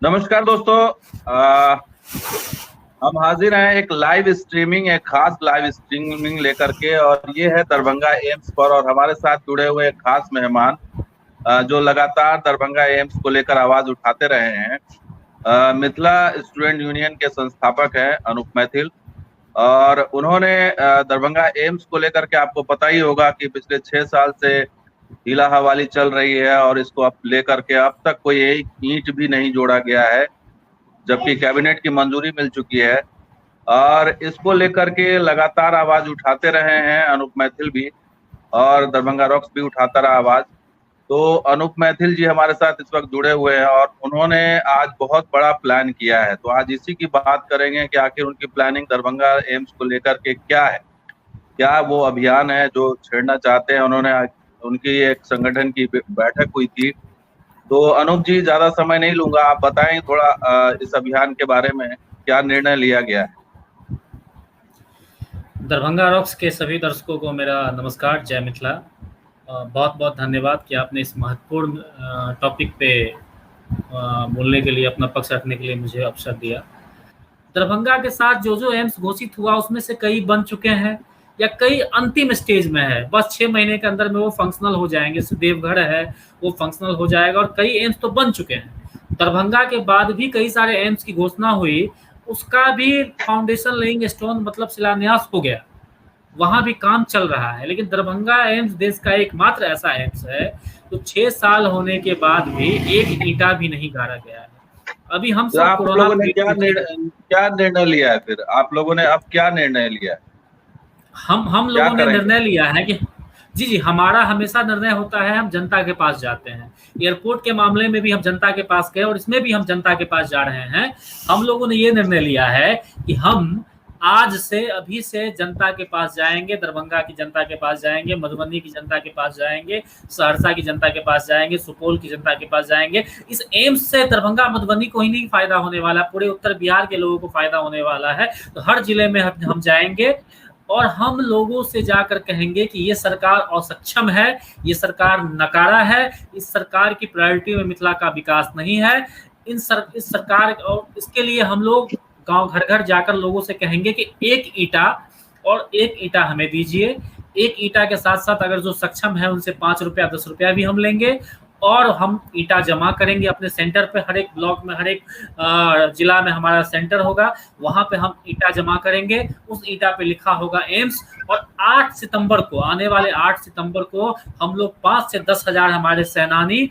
नमस्कार दोस्तों। हम हाजिर हैं एक खास लाइव स्ट्रीमिंग लेकर के, और ये है दरभंगा एम्स पर। और हमारे साथ जुड़े हुए एक खास मेहमान जो लगातार दरभंगा एम्स को लेकर आवाज उठाते रहे हैं। मिथिला स्टूडेंट यूनियन के संस्थापक हैं अनूप मैथिल। और उन्होंने दरभंगा एम्स को लेकर के, आपको पता ही होगा कि पिछले 6 साल से हीला हवाली चल रही है, और इसको अब लेकर के अब तक कोई एक ईंट भी नहीं जोड़ा गया है, जबकि कैबिनेट की मंजूरी मिल चुकी है। और इसको लेकर के लगातार आवाज उठाते रहे हैं अनूप मैथिल भी, और दरभंगा रॉक्स भी उठाता रहा आवाज। तो अनूप मैथिल जी हमारे साथ इस वक्त जुड़े हुए हैं, और उन्होंने आज बहुत बड़ा प्लान किया है। तो आज इसी की बात करेंगे कि आखिर उनकी प्लानिंग दरभंगा एम्स को लेकर के क्या है, क्या वो अभियान है जो छेड़ना चाहते हैं। उनकी एक संगठन की बैठक हुई थी। तो अनूप जी, ज्यादा समय नहीं लूंगा, आप बताएं थोड़ा इस अभियान के बारे में क्या निर्णय लिया गया है। दरभंगा रॉक्स के सभी दर्शकों को मेरा नमस्कार, जय मिथिला। बहुत बहुत धन्यवाद कि आपने इस महत्वपूर्ण टॉपिक पे बोलने के लिए, अपना पक्ष रखने के लिए मुझे अवसर दिया। दरभंगा के साथ जो जो एम्स घोषित हुआ उसमें से कई बन चुके हैं या कई अंतिम स्टेज में है। बस 6 महीने के अंदर में वो फंक्शनल हो जाएंगे। जैसे देवघर है वो फंक्शनल हो जाएगा, और कई एम्स तो बन चुके हैं। दरभंगा के बाद भी कई सारे एम्स की घोषणा हुई, उसका भी फाउंडेशन लेइंग स्टोन मतलब शिलान्यास हो गया, वहां भी काम चल रहा है। लेकिन दरभंगा एम्स देश का एकमात्र ऐसा एम्स है तो 6 साल होने के बाद भी एक ईंटा भी नहीं गाड़ा गया है। अभी हम सब आप लोगों ने क्या निर्णय लिया है? फिर आप लोगों ने अब क्या निर्णय लिया है? हम लोगों ने निर्णय लिया है कि जी, हमारा हमेशा निर्णय होता है, हम जनता के पास जाते हैं। एयरपोर्ट के मामले में भी हम जनता के पास गए, और इसमें भी हम जनता के पास जा रहे हैं। हम लोगों ने ये निर्णय लिया है कि हम आज से अभी से जनता के पास जाएंगे, दरभंगा की जनता के पास जाएंगे, मधुबनी की जनता के पास जाएंगे, सहरसा की जनता के पास जाएंगे, सुपौल की जनता के पास जाएंगे। इस एम्स से दरभंगा मधुबनी को ही नहीं फायदा होने वाला, पूरे उत्तर बिहार के लोगों को फायदा होने वाला है। तो हर जिले में हम जाएंगे और हम लोगों से जाकर कहेंगे कि ये सरकार असक्षम है, ये सरकार नकारा है, इस सरकार की प्रायोरिटी में मिथिला का विकास नहीं है। इस सरकार, और इसके लिए हम लोग गांव घर घर जाकर लोगों से कहेंगे कि एक ईंटा हमें दीजिए। एक ईंटा के साथ साथ अगर जो सक्षम है उनसे 5 रुपया 10 रुपया भी हम लेंगे, और हम ईंटा जमा करेंगे अपने सेंटर पे। हर एक ब्लॉक में, हर एक जिला में हमारा सेंटर होगा, वहां पे हम ईंटा जमा करेंगे। उस ईंटा पे लिखा होगा एम्स। और 8 सितंबर को, आने वाले 8 सितंबर को हम लोग 5 से 10 हजार हमारे सेनानी,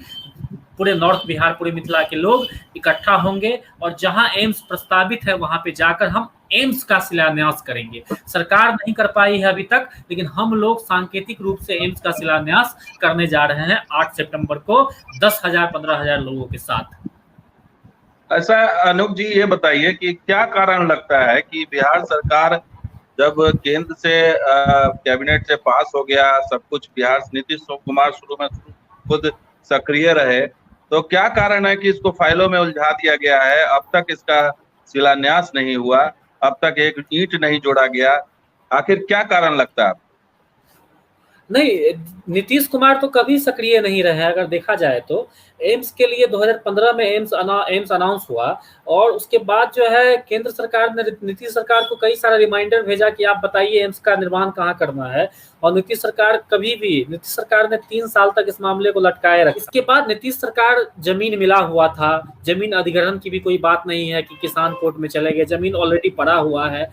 पूरे नॉर्थ बिहार, पूरे मिथिला के लोग इकट्ठा होंगे, और जहां एम्स प्रस्तावित है वहां पे जाकर हम एम्स का शिलान्यास करेंगे। सरकार नहीं कर पाई है अभी तक, लेकिन हम लोग सांकेतिक रूप से एम्स का शिलान्यास करने जा रहे हैं 8 सितंबर को 10,000 15,000 लोगों के साथ। ऐसा अनूप जी, ये बताइए कि क्या कारण लगता है कि बिहार सरकार जब केंद्र से कैबिनेट से पास हो गया सब कुछ, बिहार नीतीश कुमार शुरू में खुद सक्रिय रहे, तो क्या कारण है कि इसको फाइलों में उलझा दिया गया है? अब तक इसका शिलान्यास नहीं हुआ, अब तक एक ईंट नहीं जोड़ा गया, आखिर क्या कारण लगता है? नहीं, नीतीश कुमार तो कभी सक्रिय नहीं रहे। अगर देखा जाए तो एम्स के लिए 2015 में एम्स अनाउंस हुआ, और उसके बाद जो है केंद्र सरकार ने नीतीश सरकार को कई सारा रिमाइंडर भेजा कि आप बताइए एम्स का निर्माण कहाँ करना है। और नीतीश सरकार ने 3 साल तक इस मामले को लटकाए रखा। इसके बाद नीतीश सरकार, जमीन मिला हुआ था, जमीन अधिग्रहण की भी कोई बात नहीं है कि किसान कोर्ट में चले गए, जमीन ऑलरेडी पड़ा हुआ है।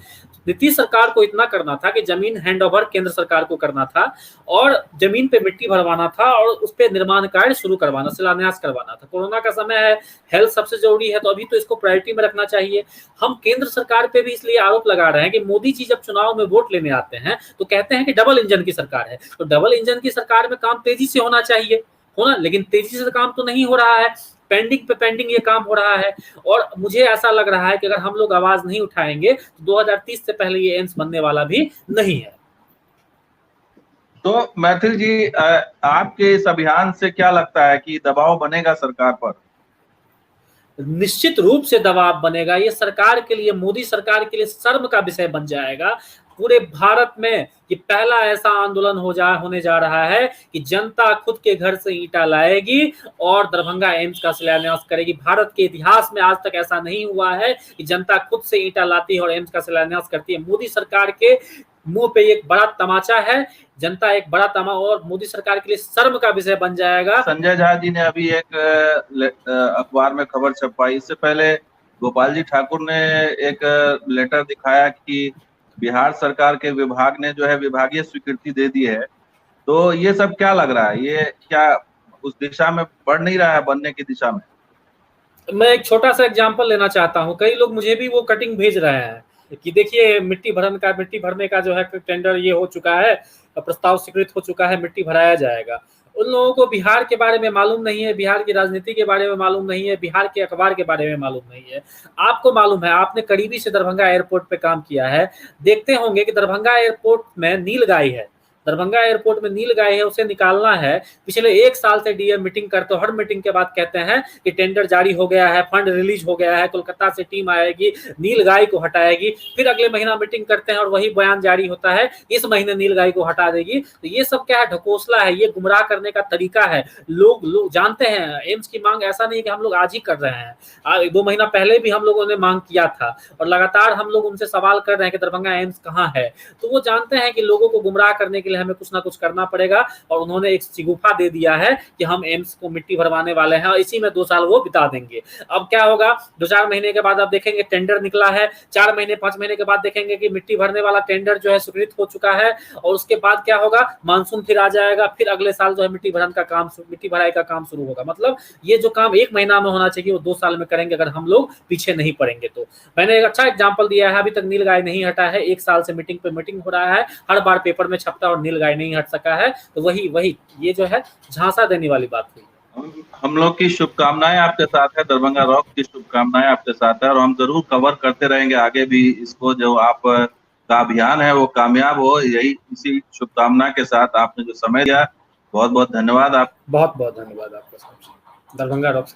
नीतीश सरकार को इतना करना था कि जमीन हैंडओवर केंद्र सरकार को करना था, और जमीन पे मिट्टी भरवाना था, और उस पे निर्माण कार्य शुरू करवाना, शिलान्यास करवाना था। कोरोना का समय है, हेल्थ सबसे जरूरी है, तो अभी तो इसको प्रायोरिटी में रखना चाहिए। हम केंद्र सरकार पे भी इसलिए आरोप लगा रहे हैं कि मोदी जी जब चुनाव में वोट लेने आते हैं तो कहते हैं कि डबल इंजन की सरकार है। तो डबल इंजन की सरकार में काम तेजी से होना चाहिए, लेकिन तेजी से काम तो नहीं हो रहा है। पेंडिंग पे पेंडिंग ये काम हो रहा है। और मुझे ऐसा लग रहा है कि अगर हम लोग आवाज नहीं उठाएंगे तो 2030 से पहले ये एम्स बनने वाला भी नहीं है। तो मैथिल जी, आपके इस अभियान से क्या लगता है कि दबाव बनेगा सरकार पर? निश्चित रूप से दबाव बनेगा। ये सरकार के लिए, मोदी सरकार के लिए शर्म का विषय बन जाएगा। पूरे भारत में कि पहला ऐसा आंदोलन होने जा रहा है कि जनता खुद के घर से ईंटा लाएगी और दरभंगा एम्स का शिलान्यास करेगी। भारत के इतिहास में आज तक ऐसा नहीं हुआ है कि जनता खुद से ईंटा लाती है और एम्स का शिलान्यास करती है। मोदी सरकार के मुंह पे एक बड़ा तमाचा है, जनता एक बड़ा और मोदी सरकार के लिए शर्म का विषय बन जाएगा। संजय झा जी ने अभी एक अखबार में खबर छपवाई, इससे पहले गोपाल जी ठाकुर ने एक लेटर दिखाया कि बिहार सरकार के विभाग ने जो है विभागीय स्वीकृति दे दी है। तो ये सब क्या लग रहा है, ये क्या उस दिशा में बढ़ नहीं रहा है, बनने की दिशा में? मैं एक छोटा सा एग्जांपल लेना चाहता हूं। कई लोग मुझे भी वो कटिंग भेज रहे हैं कि देखिए मिट्टी भरने का जो है टेंडर ये हो चुका है, प्रस्ताव स्वीकृत हो चुका है, मिट्टी भराया जाएगा। उन लोगों को बिहार के बारे में मालूम नहीं है, बिहार की राजनीति के बारे में मालूम नहीं है, बिहार के अखबार के बारे में मालूम नहीं है। आपको मालूम है, आपने करीबी से दरभंगा एयरपोर्ट पे काम किया है, देखते होंगे कि दरभंगा एयरपोर्ट में नीलगाय है, दरभंगा एयरपोर्ट में नीलगाय है, उसे निकालना है। पिछले 1 साल से डीएम मीटिंग करते हो, हर मीटिंग के बाद कहते हैं कि टेंडर जारी हो गया है, फंड रिलीज हो गया है, कोलकाता से टीम आएगी, नीलगाय को हटाएगी। फिर अगले महीना मीटिंग करते हैं और वही बयान जारी होता है इस महीने नीलगाय को हटा देगी। तो ये सब क्या है, ढकोसला है, ये गुमराह करने का तरीका है। लोग जानते हैं एम्स की मांग ऐसा नहीं कि हम लोग आज ही कर रहे हैं, 2 महीना पहले भी हम लोगों ने मांग किया था और लगातार हम लोग उनसे सवाल कर रहे हैं कि दरभंगा एम्स कहाँ है। तो वो जानते हैं कि लोगों को गुमराह करने के लिए हमें कुछ ना कुछ करना पड़ेगा और उन्होंने एक शिगुफा दे दिया है कि हम एम्स को मिट्टी भरवाने वाले हैं और इसी में 2 साल वो बिता देंगे। अब क्या होगा, 2-4 महीने के बाद आप देखेंगे टेंडर निकला है, 4 महीने 5 महीने के बाद देखेंगे कि मिट्टी भरने वाला टेंडर जो है स्वीकृत हो चुका है और उसके बाद क्या होगा, मानसून फिर आ जाएगा, फिर अगले साल जो है मिट्टी भराई का काम शुरू होगा। मतलब ये जो काम 1 महीना में होना चाहिए वो 2 साल में करेंगे अगर हम लोग पीछे नहीं पड़ेंगे। तो मैंने एक अच्छा एग्जाम्पल दिया है, अभी तक नीलगाय नहीं हटा है, 1 साल से मीटिंग पे मीटिंग हो रहा है, हर बार पेपर में छपता है और नीलगाय नहीं हट सका है। तो वही ये जो है झांसा देने वाली बात हुई। हम लोग की शुभकामनाएं आपके साथ है, दरभंगा रॉक की शुभकामनाएं आपके साथ है और हम जरूर कवर करते रहेंगे आगे भी इसको। जो आप का अभियान है वो कामयाब हो, यही इसी शुभकामना के साथ आपने जो समय दिया, बहुत बहुत धन्यवाद। आप बहुत बहुत धन्यवाद आपका। दरभंगा रॉक्स